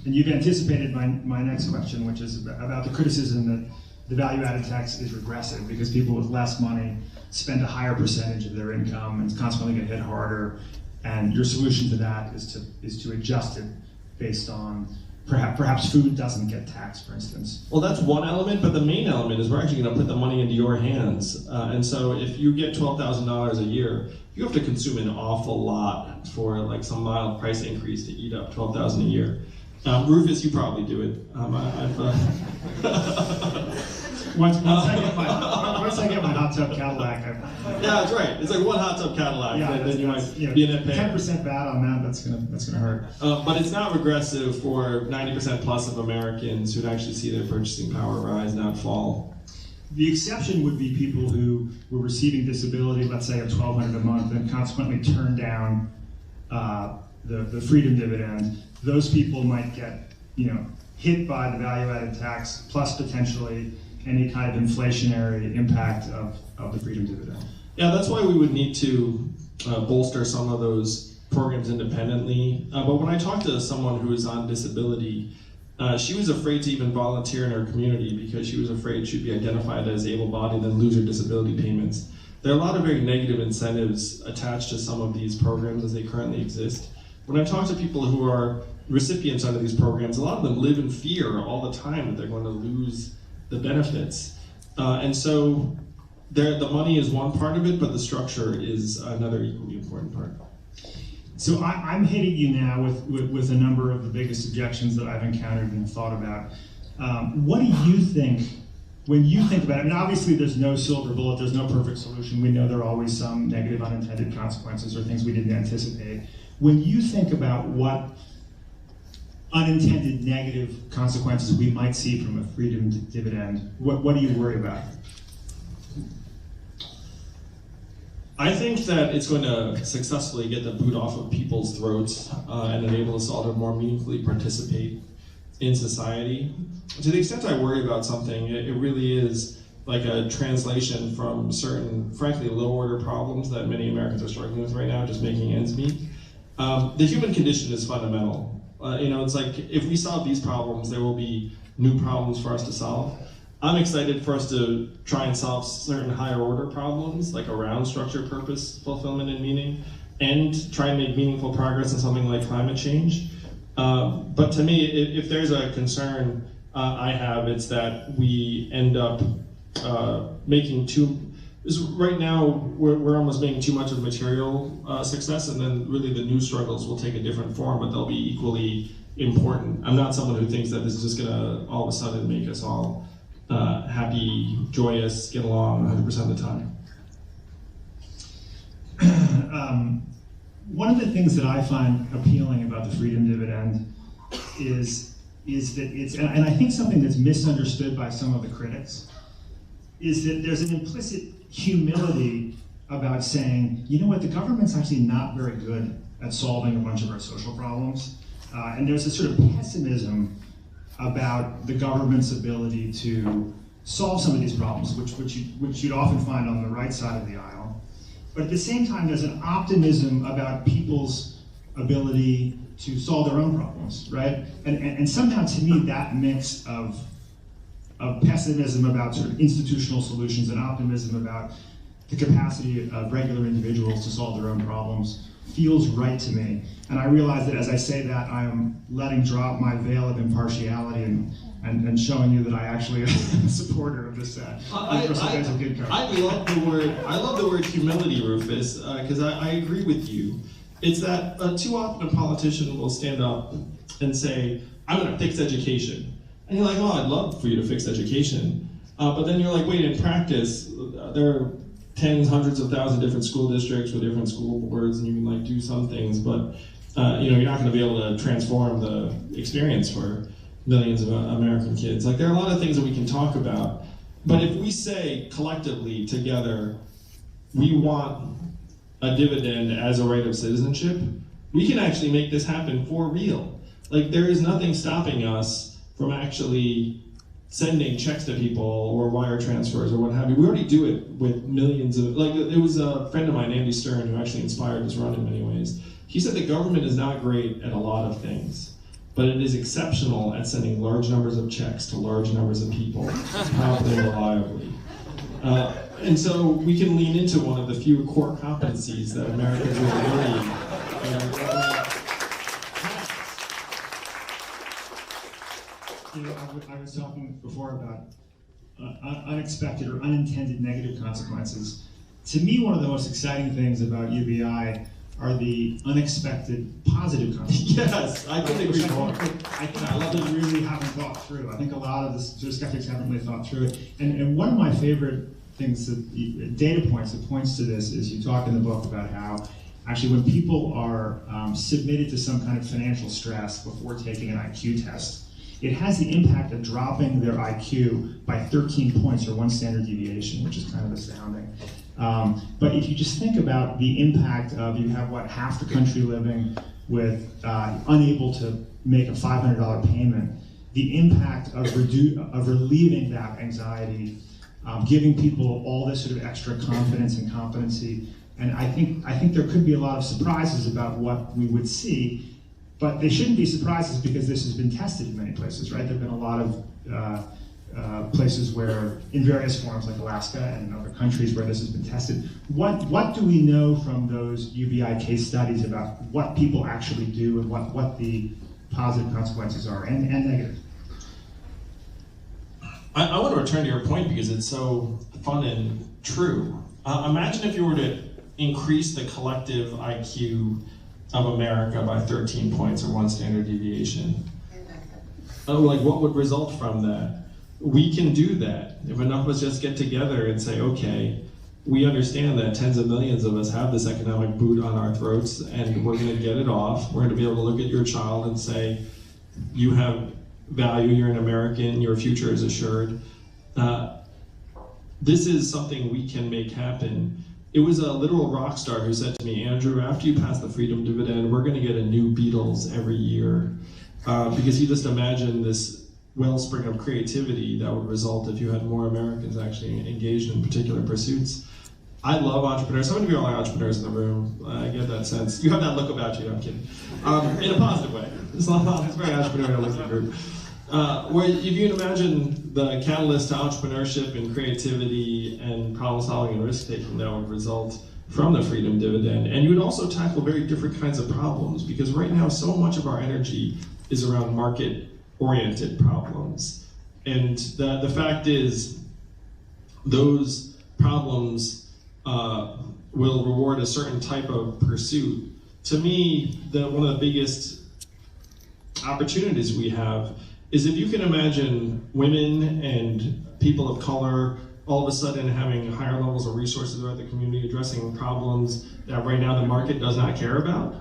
And you've anticipated my next question, which is about the criticism that the value-added tax is regressive because people with less money spend a higher percentage of their income and consequently get hit harder. And your solution to that is to adjust it based on perhaps food doesn't get taxed, for instance. Well, that's one element, but the main element is we're actually going to put the money into your hands. And so if you get $12,000 a year, you have to consume an awful lot for like some mild price increase to eat up $12,000 a year. Rufus, you probably do it. Once I get my hot tub Cadillac, yeah, that's right. It's like one hot tub Cadillac, and then you might be a net payer. 10% VAT on that. That's gonna hurt. But it's not regressive for 90% plus of Americans who'd actually see their purchasing power rise, not fall. The exception would be people who were receiving disability, let's say, of $1,200 a month, and consequently turned down the freedom dividend. Those people might get, hit by the value-added tax plus potentially any kind of inflationary impact of the freedom dividend. Yeah, that's why we would need to bolster some of those programs independently. But when I talked to someone who is on disability, she was afraid to even volunteer in her community because she was afraid she'd be identified as able-bodied and lose her disability payments. There are a lot of very negative incentives attached to some of these programs as they currently exist. When I talk to people who are recipients under these programs, a lot of them live in fear all the time that they're going to lose the benefits. And so the money is one part of it, but the structure is another equally important part. So I'm hitting you now with a number of the biggest objections that I've encountered and thought about. What do you think, when you think about it, and obviously there's no silver bullet, there's no perfect solution. We know there are always some negative unintended consequences or things we didn't anticipate. When you think about what unintended negative consequences we might see from a freedom dividend, what do you worry about? I think that it's going to successfully get the boot off of people's throats and enable us all to more meaningfully participate in society. To the extent I worry about something, it really is like a translation from certain, frankly, low-order problems that many Americans are struggling with right now, just making ends meet. The human condition is fundamental. It's like if we solve these problems, there will be new problems for us to solve. I'm excited for us to try and solve certain higher order problems, like around structure, purpose, fulfillment, and meaning, and try and make meaningful progress in something like climate change. But to me, if there's a concern I have, it's that we end up making right now, we're almost making too much of material success, and then really the new struggles will take a different form, but they'll be equally important. I'm not someone who thinks that this is just gonna all of a sudden make us all happy, joyous, get along 100% of the time. One of the things that I find appealing about the freedom dividend is that it's, and I think something that's misunderstood by some of the critics, is that there's an implicit humility about saying, you know what, the government's actually not very good at solving a bunch of our social problems. And there's a sort of pessimism about the government's ability to solve some of these problems, which you'd often find on the right side of the aisle. But at the same time, there's an optimism about people's ability to solve their own problems, right? And somehow, to me, that mix of pessimism about sort of institutional solutions and optimism about the capacity of regular individuals to solve their own problems feels right to me. And I realize that as I say that, I am letting drop my veil of impartiality and showing you that I actually am a supporter of this I love the word humility, Rufus, because I agree with you. It's that too often a politician will stand up and say, I'm going to fix education. And you're like, oh, I'd love for you to fix education. But then you're like, wait, in practice, there are tens, hundreds of thousands of different school districts with different school boards, and you can like do some things, but you're not going to be able to transform the experience for millions of American kids. Like, there are a lot of things that we can talk about, but if we say collectively together, we want a dividend as a right of citizenship, we can actually make this happen for real. Like, there is nothing stopping us from actually sending checks to people or wire transfers or what have you. We already do it with millions of, like, it was a friend of mine, Andy Stern, who actually inspired this run in many ways. He said the government is not great at a lot of things, but it is exceptional at sending large numbers of checks to large numbers of people, promptly and reliably. And so we can lean into one of the few core competencies that Americans really need. I was talking before about unexpected or unintended negative consequences. To me, one of the most exciting things about UBI are the unexpected positive consequences. Yes, I couldn't agree more. I think a lot of them really haven't thought through. I think a lot of the skeptics haven't really thought through it. And one of my favorite things, data points that points to this, is you talk in the book about how actually when people are submitted to some kind of financial stress before taking an IQ test, it has the impact of dropping their IQ by 13 points or 1 standard deviation, which is kind of astounding. But if you just think about the impact of, you have half the country living with unable to make a $500 payment, the impact of relieving that anxiety, giving people all this sort of extra confidence and competency, and I think there could be a lot of surprises about what we would see. But they shouldn't be surprises because this has been tested in many places, right? There have been a lot of places where, in various forms, like Alaska and in other countries where this has been tested. What do we know from those UBI case studies about what people actually do and what the positive consequences are and negative? I want to return to your point because it's so fun and true. Imagine if you were to increase the collective IQ of America by 13 points or 1 standard deviation. Like, what would result from that? We can do that. If enough of us just get together and say, okay, we understand that tens of millions of us have this economic boot on our throats and we're gonna get it off. We're gonna be able to look at your child and say, you have value, you're an American, your future is assured. This is something we can make happen. It was a literal rock star who said to me, Andrew, after you pass the freedom dividend, we're going to get a new Beatles every year. Because you just imagine this wellspring of creativity that would result if you had more Americans actually engaged in particular pursuits. I love entrepreneurs. Some of you are like entrepreneurs in the room. I get that sense. You have that look about you. I'm kidding. In a positive way. It's very entrepreneurial looking group. Where if you can imagine the catalyst to entrepreneurship and creativity and problem solving and risk taking that would result from the freedom dividend, and you would also tackle very different kinds of problems, because right now so much of our energy is around market oriented problems, and the fact is those problems will reward a certain type of pursuit. To me, one of the biggest opportunities we have is if you can imagine women and people of color all of a sudden having higher levels of resources throughout the community, addressing problems that right now the market does not care about.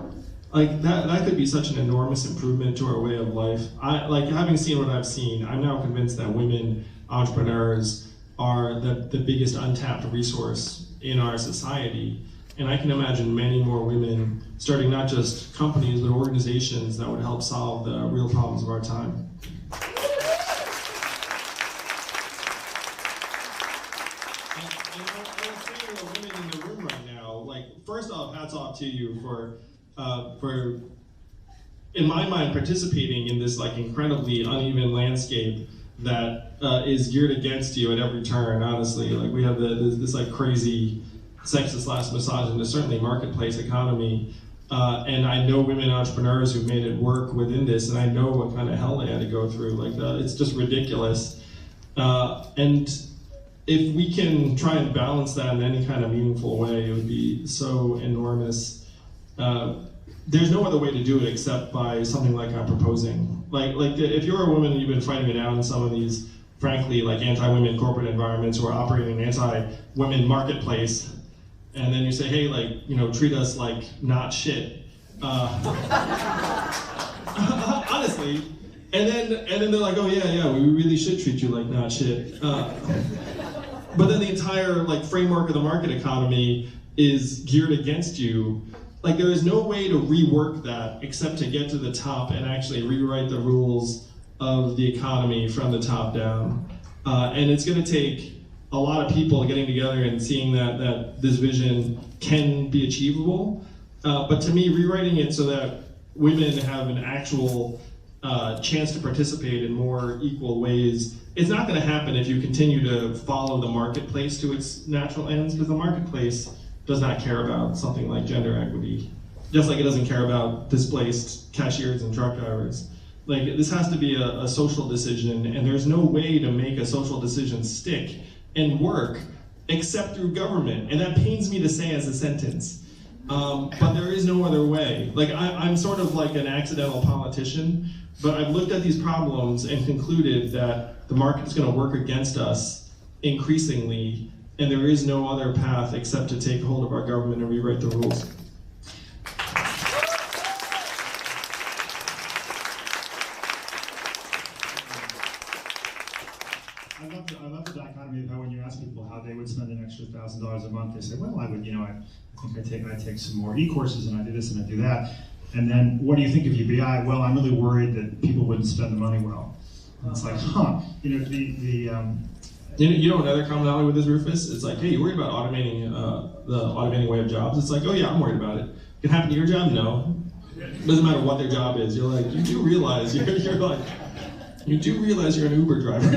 Like that could be such an enormous improvement to our way of life. Having seen what I've seen, I'm now convinced that women entrepreneurs are the biggest untapped resource in our society. And I can imagine many more women starting not just companies, but organizations that would help solve the real problems of our time. First off, hats off to you for, in my mind, participating in this incredibly uneven landscape that is geared against you at every turn. Honestly, we have this crazy sexist / misogynist, certainly marketplace economy, and I know women entrepreneurs who've made it work within this, and I know what kind of hell they had to go through. It's just ridiculous, and if we can try and balance that in any kind of meaningful way, it would be so enormous. There's no other way to do it except by something like I'm proposing. If you're a woman and you've been fighting it out in some of these, frankly, anti-women corporate environments or operating an anti-women marketplace, and then you say, hey, treat us like not shit. Honestly, and then they're like, oh yeah, we really should treat you like not shit. But then the entire framework of the market economy is geared against you. There is no way to rework that except to get to the top and actually rewrite the rules of the economy from the top down. And it's going to take a lot of people getting together and seeing that this vision can be achievable. But to me, rewriting it so that women have an actual chance to participate in more equal ways. It's not going to happen if you continue to follow the marketplace to its natural ends, because the marketplace does not care about something like gender equity, just like it doesn't care about displaced cashiers and truck drivers. Like, this has to be a social decision, and there's no way to make a social decision stick and work except through government. And that pains me to say as a sentence. But there is no other way. Like, I'm sort of like an accidental politician, but I've looked at these problems and concluded that the market is going to work against us increasingly, and there is no other path except to take hold of our government and rewrite the rules. I love the dichotomy of how when you ask people how they would spend an extra $1,000 a month, they say, well, I would, I think I take some more e-courses and I do this and I do that. And then, what do you think of UBI? Well, I'm really worried that people wouldn't spend the money well. And it's like, you know another commonality with this, Rufus? It's like, hey, you worried about automating the automating way of jobs? It's like, oh yeah, I'm worried about it. Can it happen to your job? No. It doesn't matter what their job is. You're like, you do realize you're like, you do realize you're an Uber driver.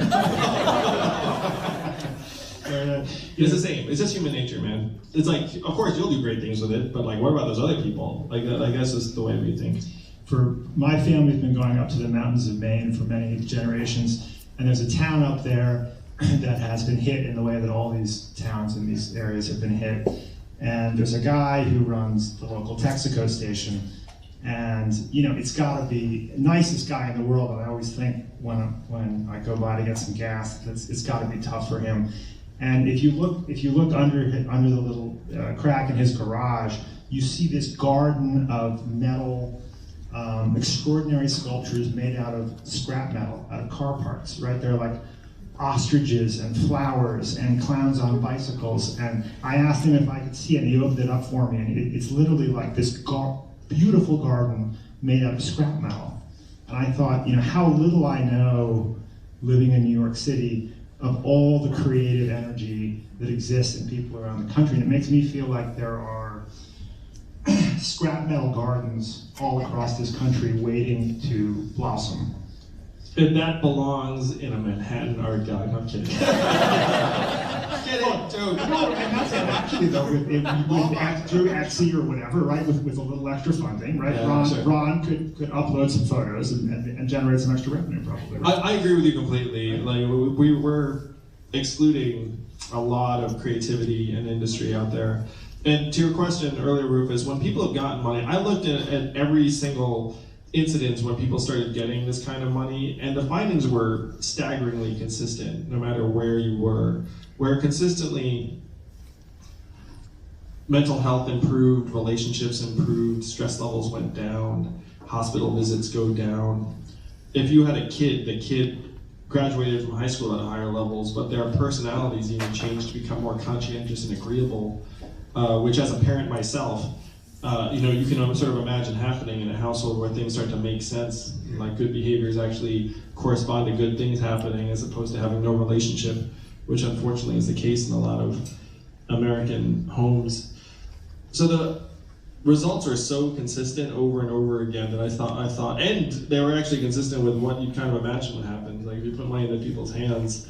It's the same. It's just human nature, man. It's like, of course, you'll do great things with it, but like, what about those other people? Like, I guess that's the way we think. For my family's been going up to the mountains of Maine for many generations, and there's a town up there that has been hit in the way that all these towns in these areas have been hit. And there's a guy who runs the local Texaco station, and it's got to be the nicest guy in the world. And I always think when I go by to get some gas, it's got to be tough for him. And if you look under the little crack in his garage, you see this garden of metal, extraordinary sculptures made out of scrap metal, out of car parts. Right, they're like ostriches and flowers and clowns on bicycles. And I asked him if I could see it, and he opened it up for me. And it's literally like this beautiful garden made out of scrap metal. And I thought, how little I know, living in New York City, of all the creative energy that exists in people around the country. And it makes me feel like there are scrap metal gardens all across this country waiting to blossom. And that belongs in a Manhattan art gallery. I'm kidding. Kidding, joke. No, I'm not saying actually though, with through Etsy or whatever, right, with a little extra funding, right? Yeah, Ron could upload some photos and generate some extra revenue, probably. Right? I agree with you completely. Like, we were excluding a lot of creativity and industry out there. And to your question earlier, Rufus, when people have gotten money, I looked at every single incidents when people started getting this kind of money, and the findings were staggeringly consistent, no matter where you were, where consistently mental health improved, relationships improved, stress levels went down, hospital visits go down. If you had a kid, the kid graduated from high school at higher levels, but their personalities even changed to become more conscientious and agreeable, which as a parent myself, you can sort of imagine happening in a household where things start to make sense, like good behaviors actually correspond to good things happening as opposed to having no relationship, which unfortunately is the case in a lot of American homes. So the results are so consistent over and over again that I thought, and they were actually consistent with what you kind of imagine would happen. Like, if you put money into people's hands,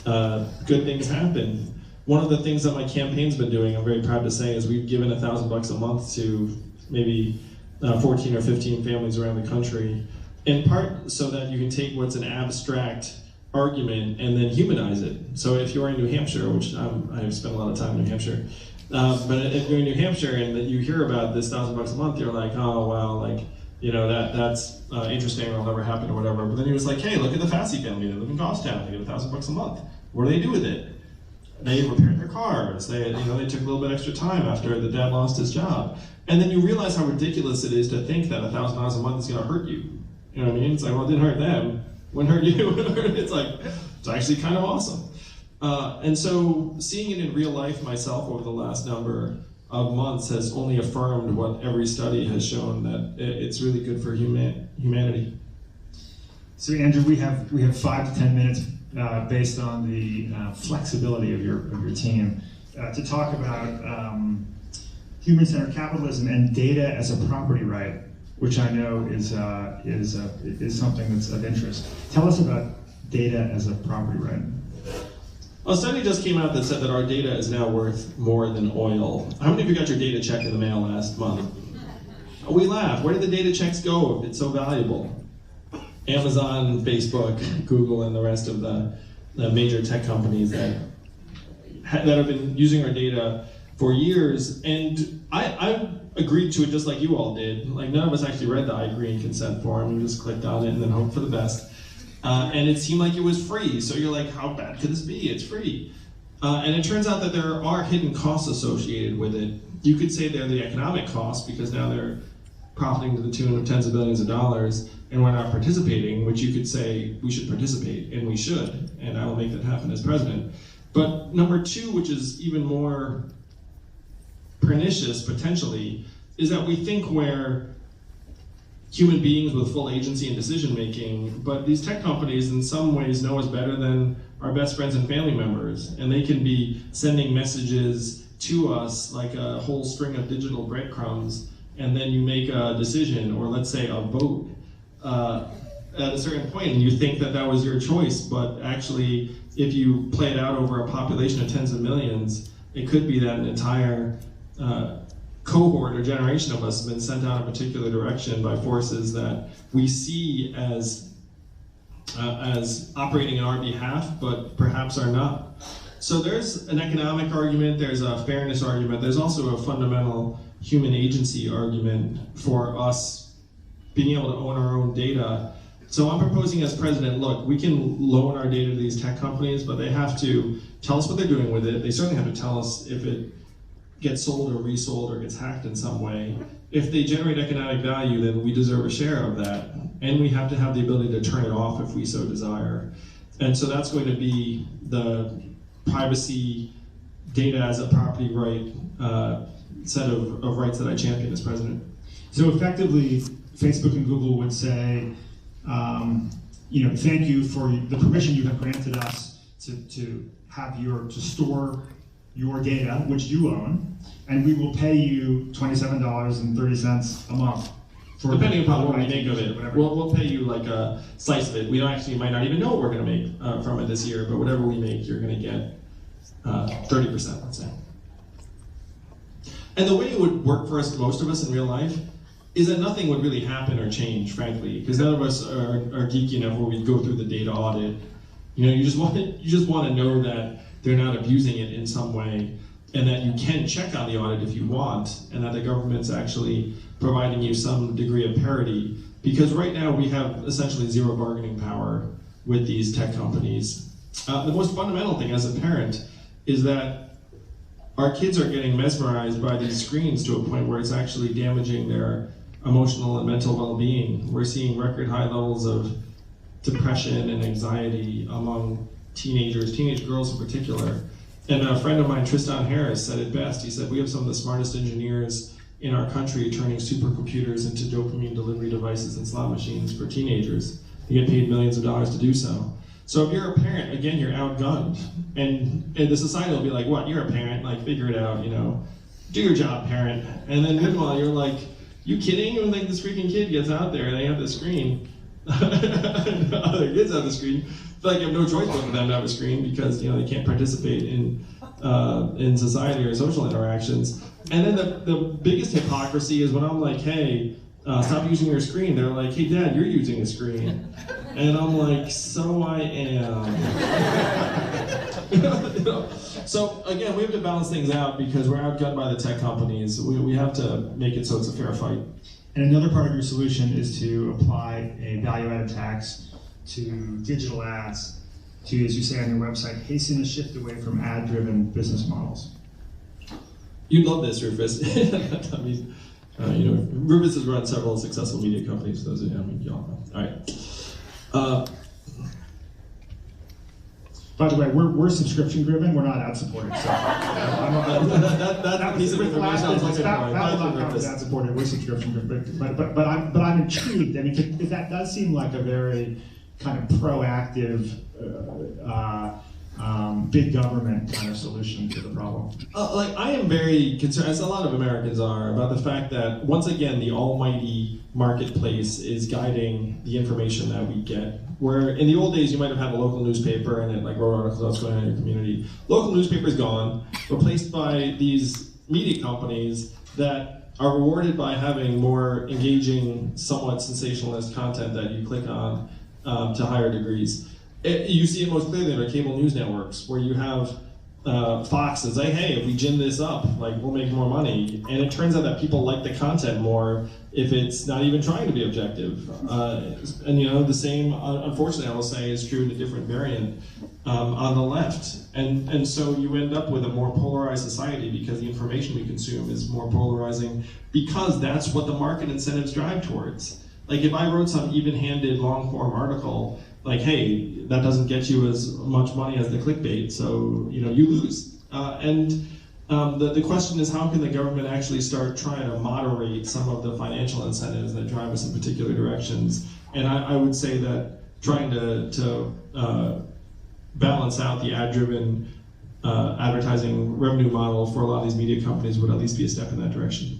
good things happen. One of the things that my campaign's been doing, I'm very proud to say, is we've given $1,000 a month to maybe 14 or 15 families around the country, in part so that you can take what's an abstract argument and then humanize it. So if you're in New Hampshire, which I've spent a lot of time in New Hampshire, but if you're in New Hampshire and that you hear about this $1,000 a month, you're like, oh wow, like, that's interesting, it'll never happen or whatever. But then he was like, hey, look at the Fassi family, they live in Goffstown, they get $1,000 a month. What do they do with it? They repaired their cars. They took a little bit extra time after the dad lost his job. And then you realize how ridiculous it is to think that $1,000 a month is going to hurt you. You know what I mean? It's like, well, it didn't hurt them. Wouldn't hurt you. It's like, it's actually kind of awesome. And so seeing it in real life myself over the last number of months has only affirmed what every study has shown, that it's really good for humanity. So Andrew, we have 5 to 10 minutes based on the flexibility of your team to talk about human-centered capitalism and data as a property right which I know is something that's of interest. Tell us about data as a property right. A study just came out that said that our data is now worth more than oil. How many of you got your data check in the mail last month? We laugh. Where did the data checks go if it's so valuable? Amazon, Facebook, Google, and the rest of the major tech companies that have been using our data for years. And I agreed to it just like you all did. Like, none of us actually read the I agree and consent form. You just clicked on it and then hoped for the best. And it seemed like it was free. So you're like, how bad could this be? It's free. And it turns out that there are hidden costs associated with it. You could say they're the economic costs because now they're profiting to the tune of tens of billions of dollars and we're not participating, which you could say we should participate, and we should, and I will make that happen as president. But number two, which is even more pernicious potentially, is that we think we're human beings with full agency and decision making, but these tech companies in some ways know us better than our best friends and family members, and they can be sending messages to us like a whole string of digital breadcrumbs, and then you make a decision, or let's say a vote, at a certain point, and you think that that was your choice, but actually, if you play it out over a population of tens of millions, it could be that an entire cohort or generation of us has been sent out a particular direction by forces that we see as operating in our behalf, but perhaps are not. So there's an economic argument, there's a fairness argument, there's also a fundamental human agency argument for us being able to own our own data. So I'm proposing as president, look, we can loan our data to these tech companies, but they have to tell us what they're doing with it. They certainly have to tell us if it gets sold or resold or gets hacked in some way. If they generate economic value, then we deserve a share of that. And we have to have the ability to turn it off if we so desire. And so that's going to be the privacy, data as a property right set of rights that I champion as president. So effectively, Facebook and Google would say, thank you for the permission you have granted us to store your data, which you own, and we will pay you $27.30 a month. Depending upon what we make of it, we'll pay you like a slice of it. We might not even know what we're going to make from it this year, but whatever we make, you're going to get 30%, let's say. And the way it would work for us, most of us in real life, is that nothing would really happen or change, frankly, because none of us are geeky enough where we go through the data audit. You just want to know that they're not abusing it in some way, and that you can check on the audit if you want, and that the government's actually providing you some degree of parity. Because right now we have essentially zero bargaining power with these tech companies. The most fundamental thing as a parent is that our kids are getting mesmerized by these screens to a point where it's actually damaging their emotional and mental well-being. We're seeing record high levels of depression and anxiety among teenagers, teenage girls in particular. And a friend of mine, Tristan Harris, said it best. He said, we have some of the smartest engineers in our country turning supercomputers into dopamine delivery devices and slot machines for teenagers. They get paid millions of dollars to do so. So if you're a parent, again, you're outgunned. And the society will be like, what, you're a parent, like figure it out, do your job, parent. And then meanwhile, you're like, you kidding? When like this freaking kid gets out there and they have the screen, other kids have the screen, like you have no choice but for them to have a screen because they can't participate in society or social interactions. And then the biggest hypocrisy is when I'm like, hey, stop using your screen. They're like, hey, Dad, you're using a screen. And I'm like, so I am. So again, we have to balance things out because we're outgunned by the tech companies. We have to make it so it's a fair fight. And another part of your solution is to apply a value-added tax to digital ads to, as you say on your website, hasten a shift away from ad-driven business models. You'd love this, Rufus. I mean, Rufus has run several successful media companies. Those y'all know. All right. By the way, we're subscription driven. We're not ad supported. So that piece of information I was looking for. Ad supported. We're subscription driven. But I'm intrigued. I mean, because that does seem like a very kind of proactive big government kind of solution to the problem. Like, I am very concerned, as a lot of Americans are, about the fact that, once again, the almighty marketplace is guiding the information that we get. Where in the old days, you might have had a local newspaper and it like wrote articles about what's going on in your community. Local newspaper is gone, replaced by these media companies that are rewarded by having more engaging, somewhat sensationalist content that you click on to higher degrees. You see it most clearly in our cable news networks, where you have Fox that say, hey, if we gin this up, like, we'll make more money. And it turns out that people like the content more if it's not even trying to be objective. And you know, the same, unfortunately, I will say, is true in a different variant on the left. And so you end up with a more polarized society because the information we consume is more polarizing, because that's what the market incentives drive towards. Like, if I wrote some even-handed long-form article, like, hey, that doesn't get you as much money as the clickbait, so you know, you lose. The question is, how can the government actually start trying to moderate some of the financial incentives that drive us in particular directions? And I would say that trying to balance out the ad-driven advertising revenue model for a lot of these media companies would at least be a step in that direction.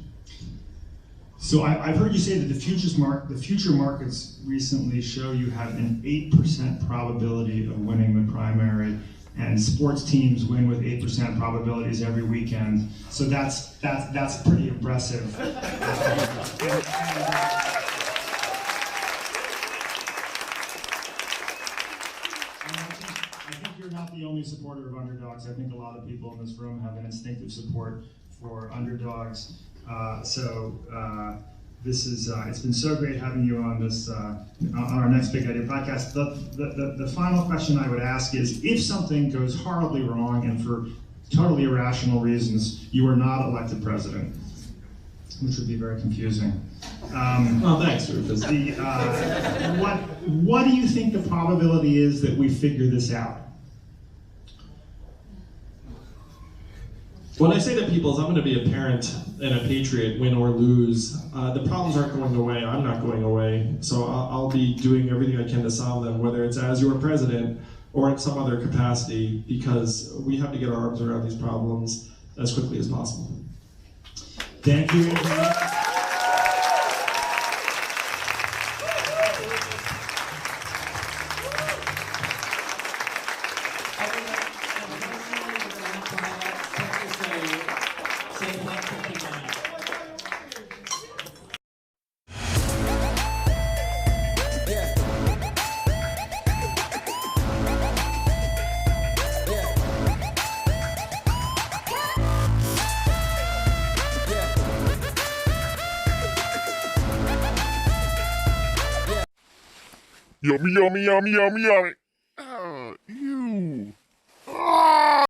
So I've heard you say that the future markets recently show you have an 8% probability of winning the primary, and sports teams win with 8% probabilities every weekend. So that's pretty impressive. I think you're not the only supporter of underdogs. I think a lot of people in this room have an instinctive support for underdogs. This is it's been so great having you on this on our Next Big Idea podcast. The final question I would ask is, if something goes horribly wrong and for totally irrational reasons you are not elected president, which would be very confusing. Well, thanks, Rufus. What do you think the probability is that we figure this out? What I say to people is, I'm going to be a parent and a patriot, win or lose. The problems aren't going away. I'm not going away. So I'll be doing everything I can to solve them, whether it's as your president or in some other capacity, because we have to get our arms around these problems as quickly as possible. Thank you, Andrew. Yummy, yummy, yummy, yummy, yummy.